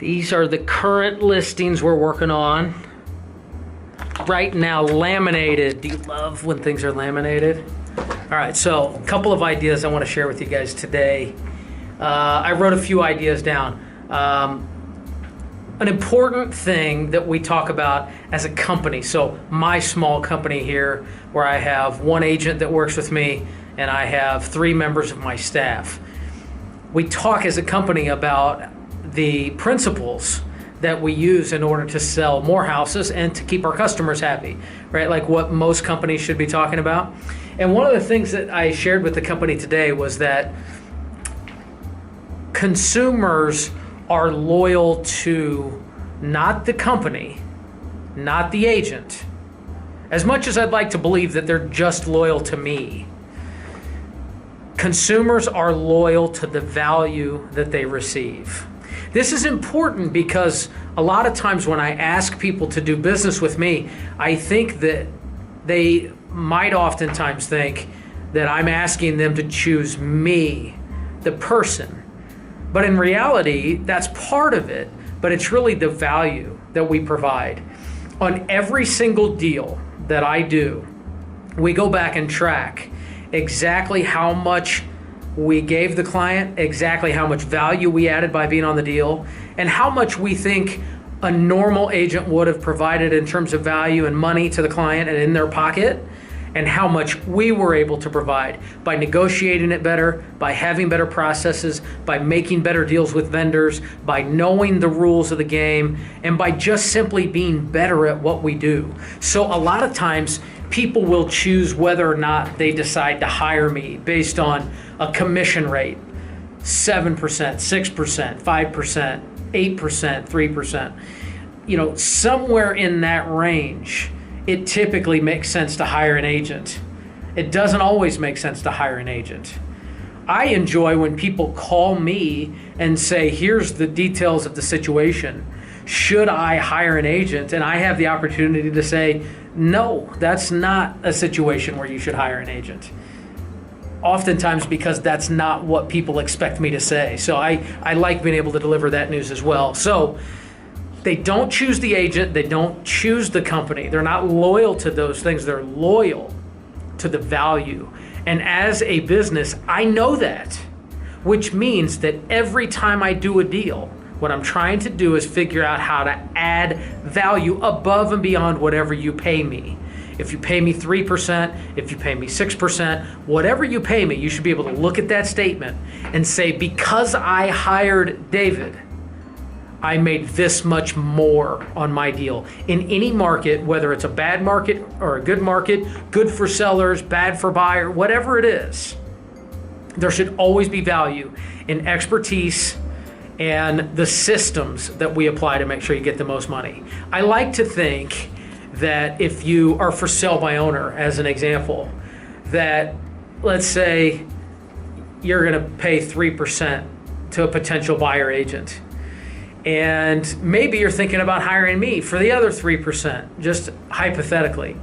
These are the current listings we're working on. Right now, laminated. Do you love when things are laminated? All right, so a couple of ideas I want to share with you guys today. I wrote a few ideas down. An important thing that we talk about as a company, so my small company here, where I have one agent that works with me and I have 3 members of my staff. We talk as a company about the principles that we use in order to sell more houses and to keep our customers happy, right? Like what most companies should be talking about. And one of the things that I shared with the company today was that consumers are loyal to not the company, not the agent, as much as I'd like to believe that they're just loyal to me. Consumers are loyal to the value that they receive. This is important because a lot of times when I ask people to do business with me, I think that they might oftentimes think that I'm asking them to choose me, the person. But in reality, that's part of it, but it's really the value that we provide. On every single deal that I do, we go back and track exactly how much we gave the client, exactly how much value we added by being on the deal, and how much we think a normal agent would have provided in terms of value and money to the client and in their pocket, and how much we were able to provide by negotiating it better, by having better processes, by making better deals with vendors, by knowing the rules of the game, and by just simply being better at what we do. So a lot of times people will choose whether or not they decide to hire me based on a commission rate, 7%, 6%, 5%, 8%, 3%. You know, somewhere in that range, it typically makes sense to hire an agent. It doesn't always make sense to hire an agent. I enjoy when people call me and say, here's the details of the situation. Should I hire an agent? And I have the opportunity to say, no, that's not a situation where you should hire an agent. Oftentimes because that's not what people expect me to say. So I like being able to deliver that news as well. So they don't choose the agent, they don't choose the company. They're not loyal to those things, they're loyal to the value. And as a business, I know that, which means that every time I do a deal, what I'm trying to do is figure out how to add value above and beyond whatever you pay me. If you pay me 3%, if you pay me 6%, whatever you pay me, you should be able to look at that statement and say, because I hired David, I made this much more on my deal. In any market, whether it's a bad market or a good market, good for sellers, bad for buyer, whatever it is, there should always be value in expertise and the systems that we apply to make sure you get the most money. I like to think that if you are for sale by owner, as an example, that let's say you're gonna pay 3% to a potential buyer agent. And maybe you're thinking about hiring me for the other 3%, just hypothetically.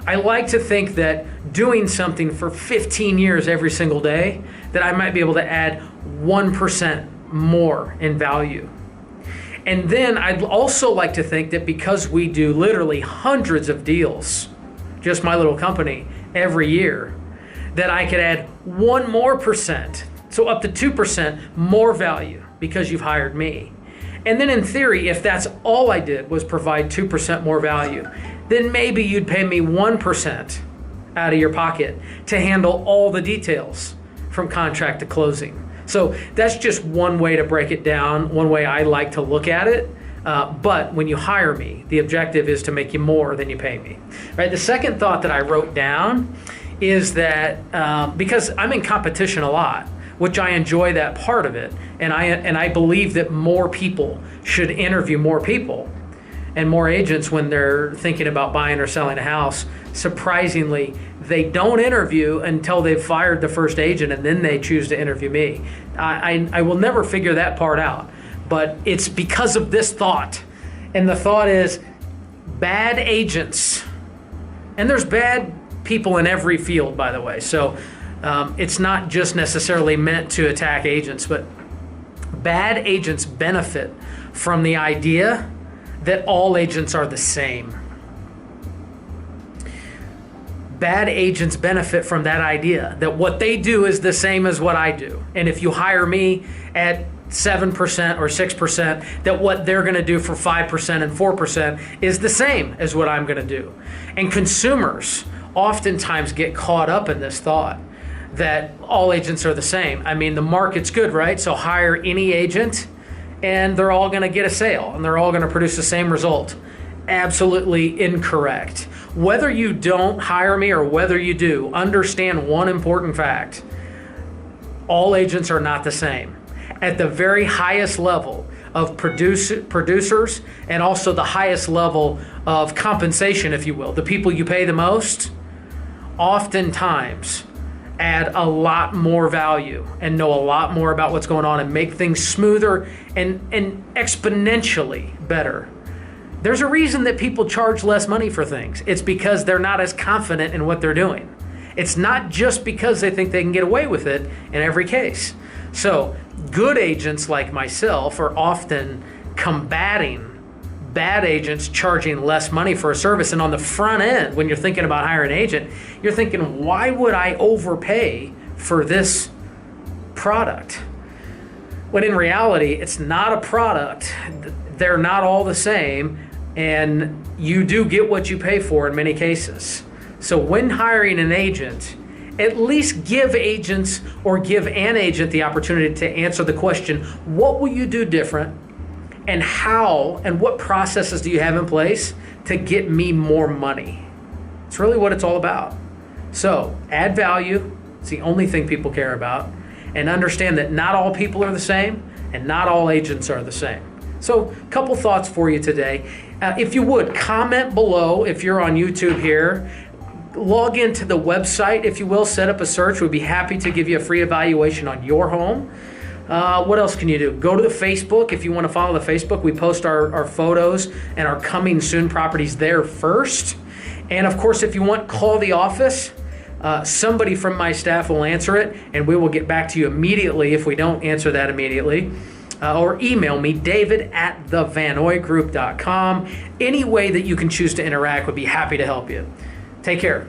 I like to think that doing something for 15 years every single day, that I might be able to add 1% more in value. And then I'd also like to think that because we do literally hundreds of deals, just my little company, every year, that I could add 1 more percent, so up to 2% more value because you've hired me. And then in theory, if that's all I did was provide 2% more value, then maybe you'd pay me 1% out of your pocket to handle all the details from contract to closing. So that's just one way to break it down, one way I like to look at it. But when you hire me, the objective is to make you more than you pay me. Right? The second thought that I wrote down is that because I'm in competition a lot, which I enjoy that part of it, and I believe that more people should interview more people and more agents when they're thinking about buying or selling a house. Surprisingly, they don't interview until they've fired the first agent and then they choose to interview me. I will never figure that part out, but it's because of this thought. And the thought is bad agents, and there's bad people in every field, by the way. So it's not just necessarily meant to attack agents, but bad agents benefit from the idea that all agents are the same. Bad agents benefit from that idea that what they do is the same as what I do. And if you hire me at 7% or 6%, that what they're going to do for 5% and 4% is the same as what I'm going to do. And consumers oftentimes get caught up in this thought that all agents are the same. I mean, the market's good, right? So hire any agent and they're all going to get a sale and they're all going to produce the same result. Absolutely incorrect. Whether you don't hire me or whether you do, understand one important fact. All agents are not the same. At the very highest level of producers and also the highest level of compensation, if you will, the people you pay the most, oftentimes add a lot more value and know a lot more about what's going on and make things smoother and exponentially better. There's a reason that people charge less money for things. It's because they're not as confident in what they're doing. It's not just because they think they can get away with it in every case. So good agents like myself are often combating bad agents charging less money for a service. And on the front end, when you're thinking about hiring an agent, you're thinking, why would I overpay for this product? When in reality, it's not a product. They're not all the same. And you do get what you pay for in many cases. So when hiring an agent, at least give agents or give an agent the opportunity to answer the question, what will you do different? And how and what processes do you have in place to get me more money? It's really what it's all about. So add value. It's the only thing people care about. And understand that not all people are the same and not all agents are the same. So a couple thoughts for you today. If you would, comment below if you're on YouTube here. Log into the website, if you will, set up a search. We'd be happy to give you a free evaluation on your home. What else can you do? Go to the Facebook if you want to follow the Facebook. We post our photos and our coming soon properties there first. And of course, if you want, call the office. Somebody from my staff will answer it, and we will get back to you immediately if we don't answer that immediately. Or email me, david@thevanoygroup.com. Any way that you can choose to interact, would be happy to help you. Take care.